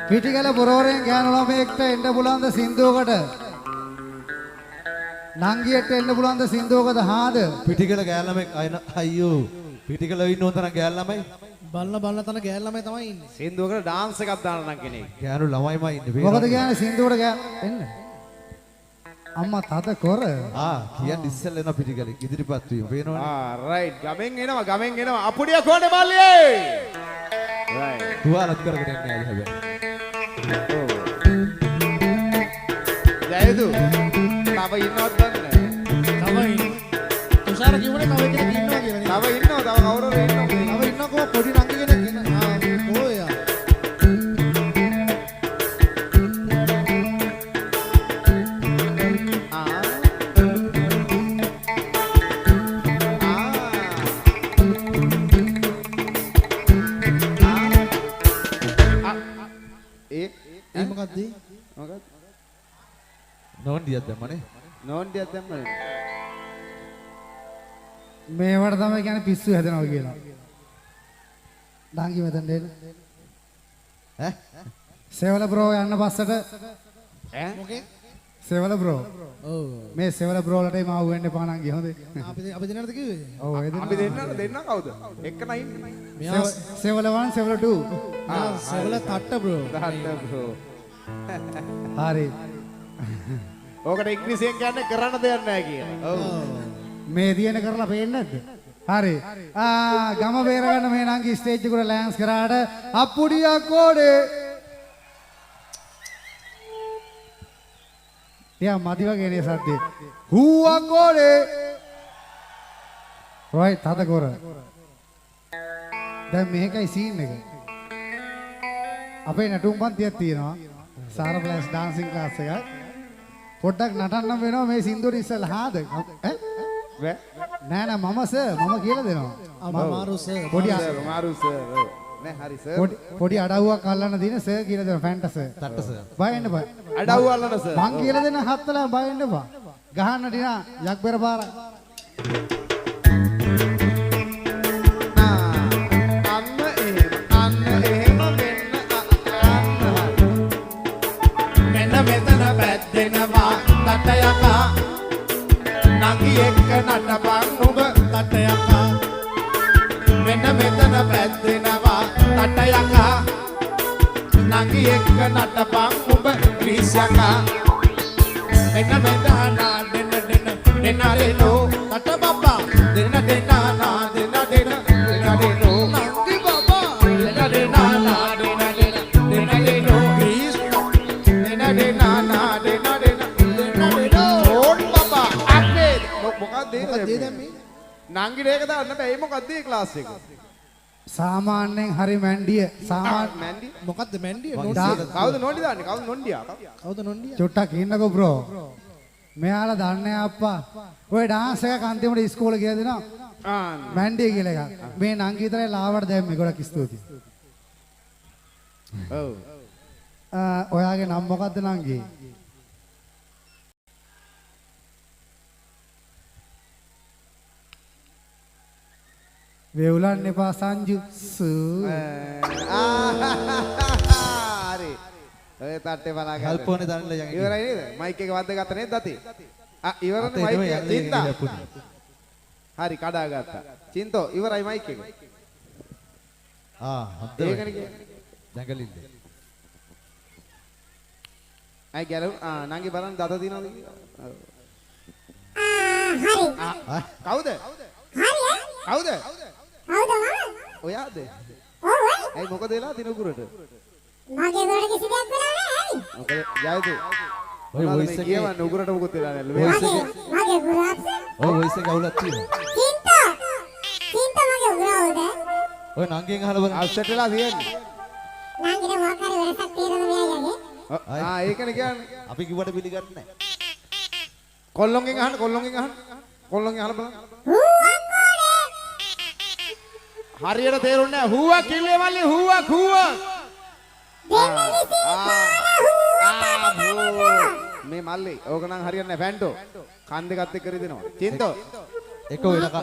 පිටිකල පුරවරෙන් ගෑනු ළමයෙක්ට එන්න පුළුවන් ද සින්දුවකට? නංගියට එන්න පුළුවන් ද සින්දුවකට හාද? පිටිකල ගෑල් ළමයි අයියෝ. පිටිකල ඉන්න උන් තරම් ගෑල් ළමයි. බලන තන ගෑල් ළමයි තමයි ඉන්නේ. සින්දුවකට ඩාන්ස් එකක් දාන්න නම් කෙනෙක්. ගෑනු ළමයිමයි ඉන්නේ. මොකද කියන්නේ සින්දුවට එන්න. අම්මා තද කොර. කියන්නේ ඉස්සෙල්ලා එනවා පිටිකල ඉදිරිපත් වීම. පේනවනේ. රයිට්. ගමෙන් එනවා. අපුඩිය කොණ්ඩේ මල්ලියේ. රයිට්. තුවාලත් කරගෙන එන්නේ අද හැබැයි. ජයදු. තව ඉන්නවද දන්නේ නැහැ. තව තුෂාර කිව්වනේ තව කෙනෙක් ඉන්නවා කියලා. තව ඉන්නවා. තව කවුරු හරි ඉන්නවා. තව ඉන්නකෝ පොඩි නංගි කෙනෙක් ඉන්නවා. කොහොයා. මොකක්ද? නෝන්ඩියක් දැම්මනේ. නෝන්ඩියක් දැම්මනේ. මේවට තමයි කියන්නේ පිස්සු හැදෙනවා කියලා. ඩාංගි මෙතෙන් දෙන්න. සෙවල බ්‍රෝ යන්න පස්සට. මොකේ? සෙවල බ්‍රෝ. ඔව්. මේ සෙවල බ්‍රෝ වලටයි මාව වෙන්න එපා නංගි හොඳේ. අපි දෙන්නද කිව්වේ? ඔව් ඒ අපි දෙන්න කවුද? එක්කන ඉන්නේ. මෙයා සෙවල 1 සෙවල 2. සෙවල තට්ට බ්‍රෝ. දහන්න බ්‍රෝ. හරි. ඕකට ඉංග්‍රීසියෙන් කියන්නේ කරන්න දෙයක් නැහැ කියලා. ඔව්. මේ දින කරලා පේන්නේ නැද්ද? හරි. ගම බේර ගන්න මේ නංගි ස්ටේජ් එකට ලෑන්ස් කරාට අප්පුඩියා කෝඩේ. යා මදි වගේ නේ සද්දේ. හූවා කෝඩේ. රයිට් තද කර. දැන් මේකයි සීන් එක. අපේ නටුම් පන්තියක් තියෙනවා. සාර ෆ්ලෑෂ් ඩාන්සින් ක්ලාස් එකක්. පොඩ්ඩක් නටන්න වෙනවා මේ සින්දුවට ඉස්සෙල්ලා හාද? නෑ මම කියලා දෙනවා. මාරු සර්. පොඩි මාරු සර්. නෑ හරි සර්. පොඩි අඩව්වක් අල්ලන්න දින සර් කියලා දෙනවා ෆැන්ට සර්. තට්ට සර්. බය වෙන්න බය. අඩව්ව අල්ලන සර්. මං කියලා දෙන හත්තලා බය වෙන්න බා. ගහන්න ටිනා යක් බෙර පාරක්. දෙනවා තටයකා නගි එක්ක නටපන් නුඹ තටයකා මෙන්න මෙතන පැද්දෙනවා තටයකා නගි එක්ක නටපන් නුඹ ක්‍රීස්යකා මෙන්න මෙතන දෙන්න රේනෝ තට බබා දෙන්න නා දෙන්න රේනෝ නගි බබා දෙන්න නා දෙන්න රේනෝ ක්‍රීස් දෙන්න නා නංගිට ඒක දාන්න බෑ. මොකක්ද මේ ක්ලාස් එක? සාමාන්‍යයෙන් හරි මැන්ඩිය. මැන්ඩි මොකද්ද මැන්ඩිය? කවුද නෝන්ඩි දාන්නේ? කවුද නෝන්ඩියා? කවුද නොන්ඩියා? චුට්ටක් ඉන්නකෝ බ්‍රෝ. මෙයාලා දන්නේ අප්පා. ඔය ඩාන්ස් එකක් අන්තිමට ඉස්කෝලේ කියලා දෙනවා. මැන්ඩිය කියලා එකක්. මේ නංගි විතරයි ලාවට දැම්මේ. ගොඩක් ස්තුතියි. ඔව්. ඔයාගේ නම මොකද්ද නංගි? වෙවුලන්න එපා සංජු. හරි. ඔය තට්ටේ බලා ගන්න. කල්පෝනේ දාන්නලා යන්. ඉවරයි නේද? මයික් එක වද්ද ගත්ත නේද දති? ඉවරනේ මයික් එක. චින්තා. හරි කඩා ගත්තා. චින්තෝ ඉවරයි මයික් එක. හොඳයි. ඒකනේ කියන්නේ. දැඟලිල්ල. අය ගැලු නංගි බලන්න දත දිනවද කියලා. හරි. කවුද? හරි. කවුද? කවුද මම? ඔයාද? ඔව්. ඇයි මොකද වෙලා දිනුගුරට? මගේ ගොඩ කිසි දෙයක් වෙලා නැහැ. මොකද ජයතු? ඔය වොයිස් එකේ කියවන්න උගුරට මොකද වෙලා නැල්ල. මගේ ගුරාප්ස. ඔය වොයිස් එකේ අවුලක් තියෙනවා. චින්තා මගේ ගුරාවද? ඔය නංගෙන් අහලා බලන්න. අප්සෙට් වෙලා තියෙන්නේ. නංගිට මොකක් හරි වෙනසක් තියෙනවද මෙයාගේ? ඒකනේ කියන්නේ. අපි කිව්වට පිළිගන්නේ නැහැ. කොල්ලොන්ගෙන් අහන්න. කොල්ලොන්ගෙන් අහලා බලන්න. හරියට තේරුන්නේ නැහැ. හුවා කිල්ලේ මල්ලි හුවා. මේ මල්ලි ඕක නම් හරියන්නේ නැහැ ෆැන්ටෝ. කන් දෙකත් එක්ක රිදෙනවා. චින්තෝ. එක වෙනක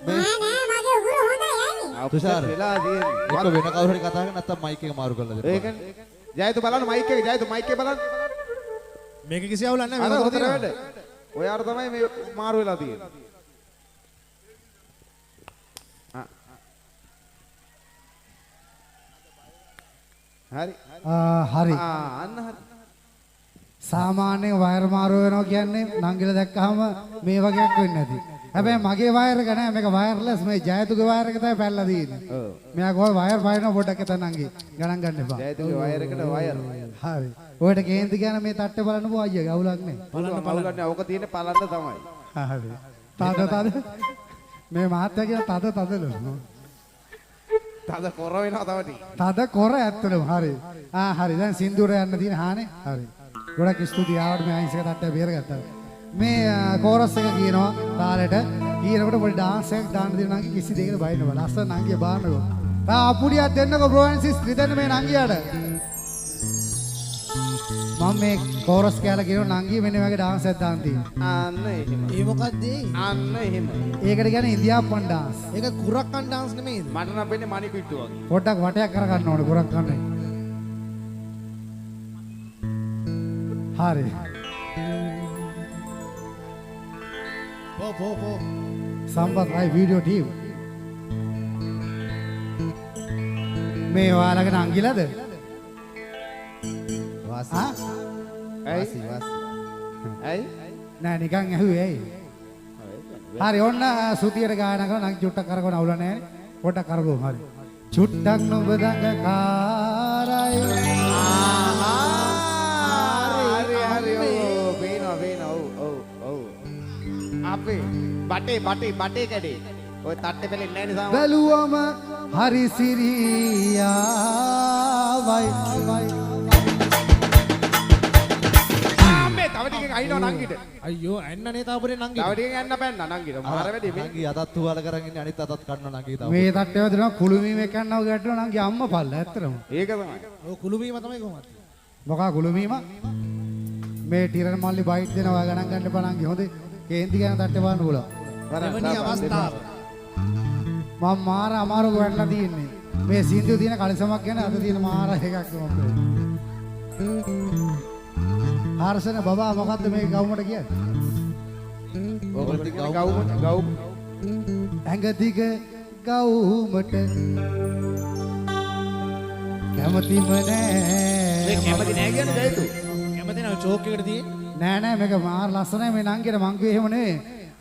නෑ මගේ උගුර හොඳයි. තුෂාර වෙලා තියෙන්නේ. එක වෙන කවුරු හරි කතා කරන නැත්තම් මයික් එක මාරු කරලා දෙන්න. ඒකනේ. ජයතු බලන්න මයික් එක ජයතු මයික් එක බලන්න. මේක කිසි අවුලක් නැහැ. අර මේක හොතර තියෙනවා. වැඩ. ඔයාට තමයි මේ මාරු වෙලා තියෙන්නේ. හරි. හරි. අන්න හරි. සාමාන්‍යයෙන් වයර් මාරු වෙනවා කියන්නේ නංගිල දැක්කහම මේ වගේක් වෙන්නේ නැති. හැබැයි මගේ වයර් එක නෑ මේක වයර්ලස් මේ ජයතුගේ වයර් එක තමයි පැල්ලලා තියෙන්නේ. ඔව්. මෙයා කොහොම වයර් පායනවා පොඩ්ඩක් එතන නංගි. ගණන් ගන්න එපා. ජයතුගේ වයර් එකට වයර්. හරි. ඔයාලට කේන්ති කියන මේ තට්ටේ බලන්නකෝ අයියා අවුලක් නෑ. බලන්න ඕක තියෙන්නේ පලන්න තමයි. හරි. තද මේ මහත්තයා කියන තදලු. තද කොර වෙනවා තව ටික. තද කොර ඇත්තටම හරි. හරි. දැන් සින්දුර යන්න තියෙන හානේ. හරි. ගොඩක් ස්තුතියි ආවට මේ අයින්ස් එක තට්ටේ බේරගත්තා. මේ කෝරස් එක කියනවා තාලෙට ඊරකට පොඩි ඩාන්ස් එකක් දාන්න දෙන නංගි කිසි දෙයකට බයින්න බෑ. ලස්සන නංගිය බාන්නකෝ. තා අපුඩියක් දෙන්නකෝ බ්‍රෝන්සිස් රිදෙන්න මේ නංගියට. මම මේ කෝරස් කියලා කියනවා නංගිය මෙන්න වගේ ඩාන්ස් එකක් දාන්න තියෙනවා. අන්න එහෙම. ඒ මොකද්ද? අන්න එහෙම. ඒකට කියන්නේ ඉන්දියාප්පන් ඩාන්ස්. ඒක කුරක්කන් ඩාන්ස් නෙමෙයිද? මට නම් වෙන්නේ මණි පිට්ටු වගේ. පොඩ්ඩක් වටයක් කරගන්න ඕනේ ගොරක් කන්නේ. හරි. පෝ. සම්පත් අය වීඩියෝ ටීම්. මේ ඔයාලගේ නංගිලාද? වාසි. ඇයි? ඇයි? නෑ නිකන් ඇහුවේ ඇයි? හරි ඔන්න සුතියට ගායනා කරන නම් චුට්ටක් කරගෙන අවුල නැහැ. පොඩ්ඩක් කරගමු හරි. චුට්ටක් නුඹ දඟ කාරයි. හරි. වේනවා. ඔව්. අපේ බටේ කැඩේ. ඔය තට්ටේ පෙලෙන්නේ නැහැ නේ සාම. බැලුවම හරි සිරියාවයි. ආම්බේ තව ටිකක් අයින්නවා නංගිට. අයියෝ ඇන්නනේ තාපුරේ නංගි. තව ටිකක් යන්න බෑන්න නංගිට. මාර වැඩි මේ. නංගි අතත් තුවාල කරන් ඉන්නේ අනිත් අතත් කන්න නංගි තාම. මේ තට්ටේව දෙනවා කුළුමීමේ කන්නව ගැටනවා නංගි අම්මා පල්ල ඇත්තටම. ඒක තමයි. ඔය කුළුබීම තමයි කොහොමද? මොකා කුළුමීම? මේ ටිරන් මල්ලි බයිට් දෙනවා ගණන් ගන්න එපා නංගි හොඳේ. කේන්ති ගැන තට්ටේ බලන්න පුළුවන්. දෙවනි අවස්ථාව. මම මාර අමාරු වෙట్లా තියෙන්නේ. මේ සින්දු තියෙන කලිසමක් ගැන අද තියෙන මාර එකක් මම. හර්ෂණ බබා මොකද්ද මේ ගවුමට කියන්නේ? ඕගොල්ලෝ ගව්. ඇඟ දිග ගවුමට කැමතිම නෑ. මේ කැමති නෑ කියන්නේ ජයතු. කැමති නැහැ චෝක් එකට තියෙන්නේ. නෑ මේක මාර ලස්සනයි මේ නංගිට මං කිව්වේ එහෙම නෙවෙයි.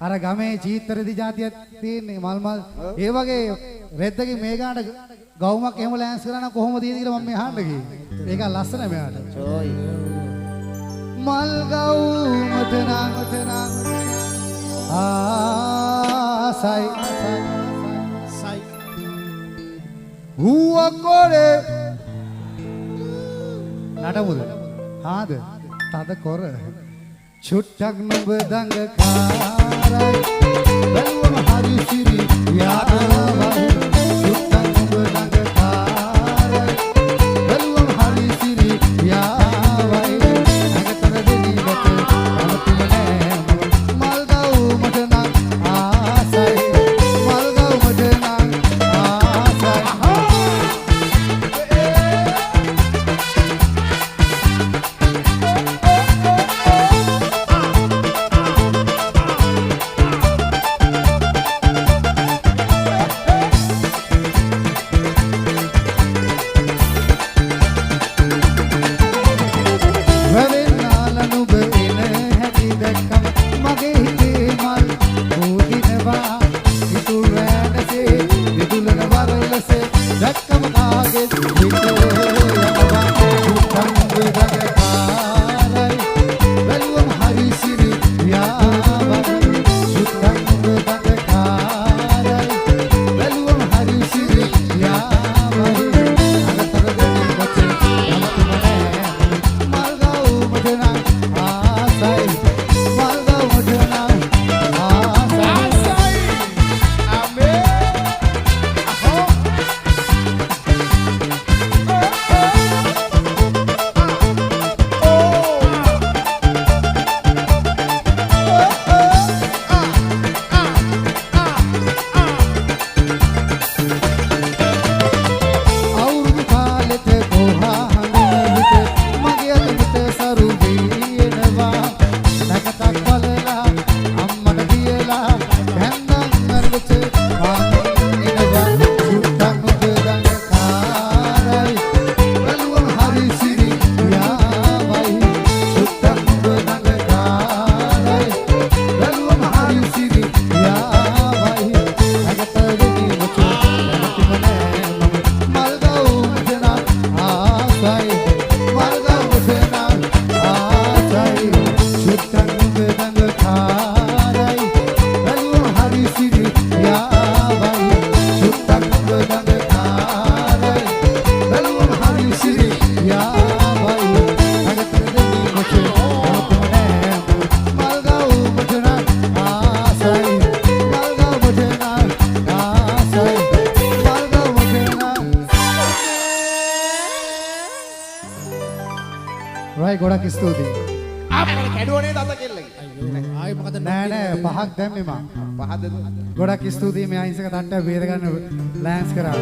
අර ගමේ චීත්තරදි જાතියක් තියෙන්නේ මල් ඒ වගේ රෙද්දකින් මේ ගානට ගවුමක් එහෙම ලෑන්ස් කරා නම් කොහොමද තියෙන්නේ කියලා මම මේ අහන්න ගියේ. ඒක ලස්සනයි මෙයාට. චෝයි. මල් ගවුමට නම් ආසයි සයි. හුවකොඩේ නටමුද? හාද? තද කොර චුට්ටක් නුඹ දඟ කාරයි බැලුවම හරි සිරි යාවයි චුට්ටක් නුඹ දඟ කාරයි බැලුවම හරි සිරි යාවයි අගතර දෙනිවට කමතිම නෑ මල් ගවුමට නම් ආසයි මල් ගවුමට නම් ආසයි රොයි ගොඩක් ස්තුතියි. අප්පර කැඩුවනේ දත කෙල්ලගේ. අයියෝ ආයි මොකද නෑ නෑ පහක් දැම්මේ මං. පහද ගොඩක් ස්තුතියි මේ අහිංසක තට්ටය බේරගන්න ලෑන්ස් කරා.